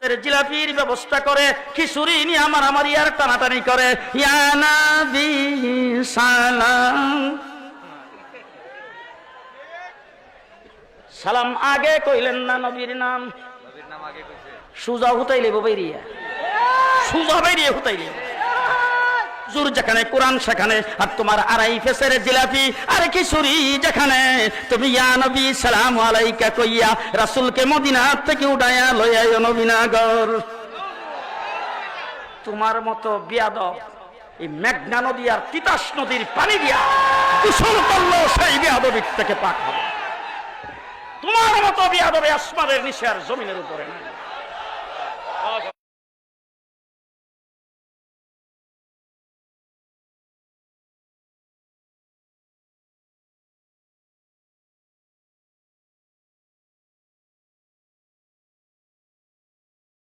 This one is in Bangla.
জিলাপির ব্যবস্থা করে, খিচুড়ি নিয়ে আমার ইয়ার টানাটানি করে। ইয়া নবী সালাম, সালাম আগে কইলেন না, নবীর নাম সুজা হুতাইলে বাইরিয়া, সুজা বাইরিয়ে হুতাইলে জোর যেখানে কোরআন সেখানে, আর তোমার আড়াই ফেসের জিলাপি আর খিচুড়ি যেখানে, তুমি ইয়া নবী সালাম আলাইকা কইয়া রাসূলকে মদিনা থেকে উঠাইয়া লইয়া নবীনগর। তোমার মতো বিয়াদব এই মেঘনা নদী আর তিতাস নদীর পানি দিয়া গোসল করলো, সেই বিয়াদবির থেকে পাক হবে। তোমার মতো বিয়াদবে আসমানের নিচে আর জমিনের উপরে নাই।